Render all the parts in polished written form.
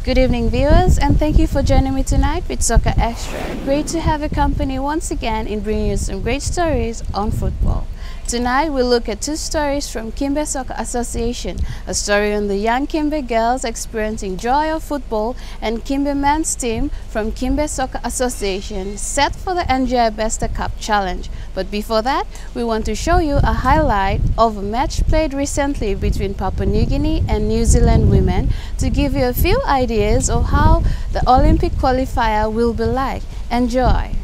Good evening, viewers, and thank you for joining me tonight with Soccer Xtra. Great to have your company once again in bringing you some great stories on football. Tonight, we'll look at two stories from Kimbe Soccer Association, a story on the young Kimbe girls experiencing joy of football, and Kimbe men's team from Kimbe Soccer Association set for the NGI Besta Cup challenge. But before that, we want to show you a highlight of a match played recently between Papua New Guinea and New Zealand women to give you a few ideas of how the Olympic qualifier will be like. Enjoy!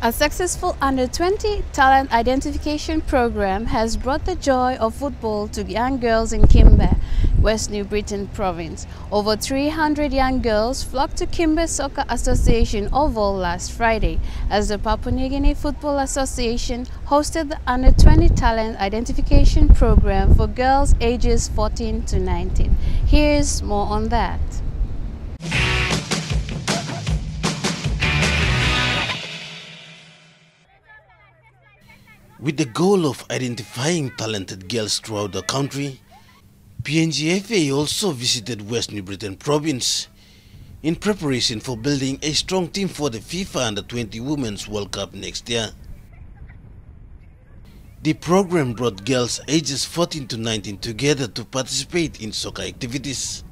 A successful under-20 talent identification program has brought the joy of football to young girls in Kimbe, West New Britain Province. Over 300 young girls flocked to Kimbe Soccer Association Oval last Friday as the Papua New Guinea Football Association hosted the under-20 talent identification program for girls ages 14 to 19. Here's more on that. With the goal of identifying talented girls throughout the country, PNGFA also visited West New Britain province in preparation for building a strong team for the FIFA Under-20 Women's World Cup next year. The program brought girls ages 14 to 19 together to participate in soccer activities,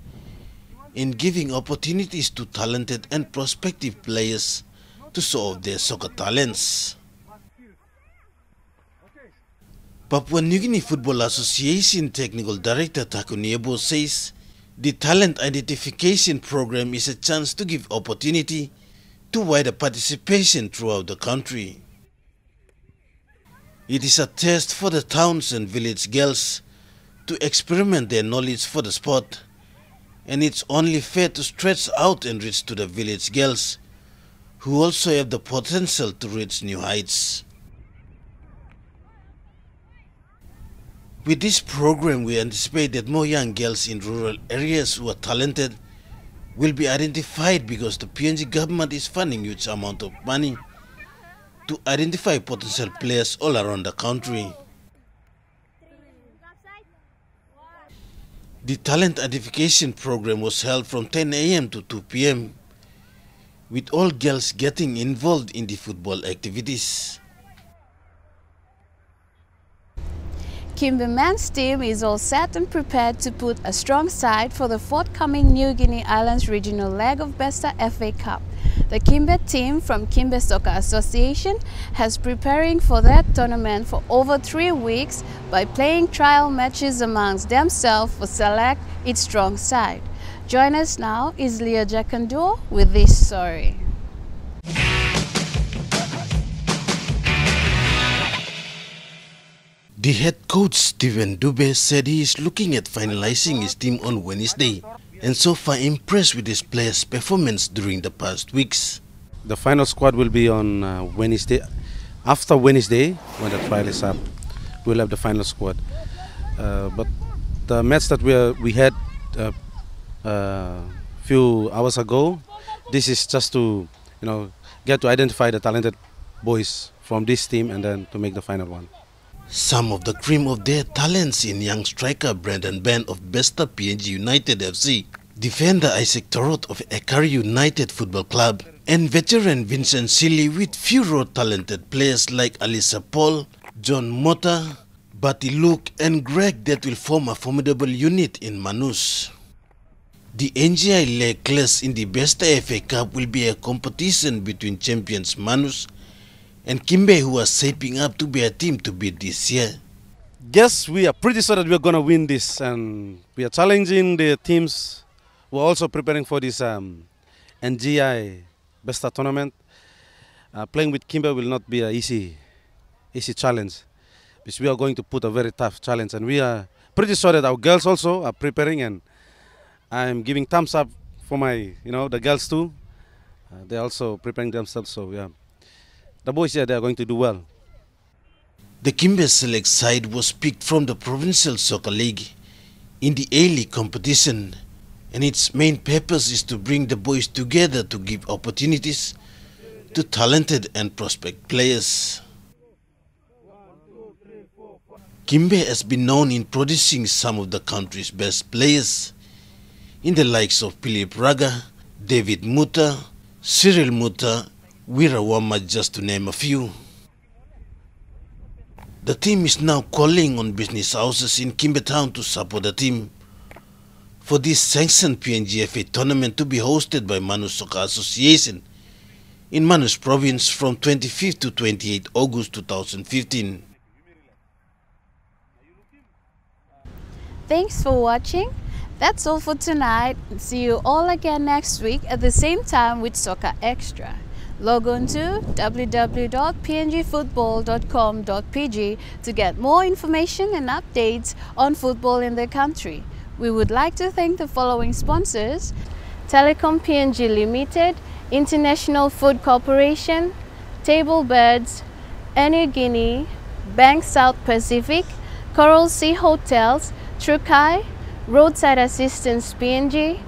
in giving opportunities to talented and prospective players to show off their soccer talents. Papua New Guinea Football Association Technical Director Takuniebo says the talent identification program is a chance to give opportunity to wider participation throughout the country. It is a test for the towns and village girls to experiment their knowledge for the sport, and it's only fair to stretch out and reach to the village girls who also have the potential to reach new heights. With this program, we anticipate that more young girls in rural areas who are talented will be identified because the PNG government is funding huge amount of money to identify potential players all around the country. The talent identification program was held from 10 a.m. to 2 p.m. with all girls getting involved in the football activities. Kimbe men's team is all set and prepared to put a strong side for the forthcoming New Guinea Islands regional leg of Besta FA Cup. The Kimbe team from Kimbe Soccer Association has preparing for that tournament for over 3 weeks by playing trial matches amongst themselves to select its strong side. Join us now is Leo Jakandur with this story. The head coach Steven Dube said he is looking at finalizing his team on Wednesday and so far impressed with his players' performance during the past weeks. The final squad will be on Wednesday. After Wednesday, when the trial is up, we'll have the final squad. But the match that we had a few hours ago, this is just to get to identify the talented boys from this team and then to make the final one. Some of the cream of their talents in young striker Brandon Ben of Besta PNG United FC, defender Isaac Torot of Ekari United Football Club, and veteran Vincent Silly with few raw talented players like Alisa Paul, John Mota, Bati Luke and Greg that will form a formidable unit in Manus. The NGI leg class in the Besta FA Cup will be a competition between champions Manus and Kimbe, who are shaping up to be a team to beat this year. Yes, we are pretty sure that we are going to win this, and we are challenging the teams who are also preparing for this NGI Besta tournament. Playing with Kimbe will not be an easy challenge, because we are going to put a very tough challenge, and we are pretty sure that our girls also are preparing, and I'm giving thumbs up for my, the girls too. They're also preparing themselves, so yeah. The boys here, they are going to do well. The Kimbe Select side was picked from the Provincial Soccer League in the A-League competition, and its main purpose is to bring the boys together to give opportunities to talented and prospect players. Kimbe has been known in producing some of the country's best players in the likes of Philip Raga, David Muta, Cyril Muta, Wirawama, just to name a few. The team is now calling on business houses in Kimbe Town to support the team for this sanctioned PNGFA tournament to be hosted by Manus Soccer Association in Manus Province from 25th to 28 August 2015. Thanks for watching. That's all for tonight. See you all again next week at the same time with Soka Xtra. Log on to www.pngfootball.com.pg to get more information and updates on football in the country. We would like to thank the following sponsors: Telecom PNG Limited, International Food Corporation, Table Birds, NU Guinea, Bank South Pacific, Coral Sea Hotels, Trukai, Roadside Assistance PNG,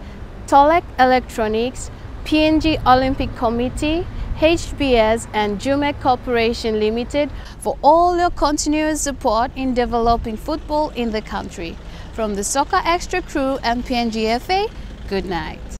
Tolek Electronics, PNG Olympic Committee, HBS and Jumek Corporation Limited for all your continuous support in developing football in the country. From the Soccer Extra crew and PNGFA, good night.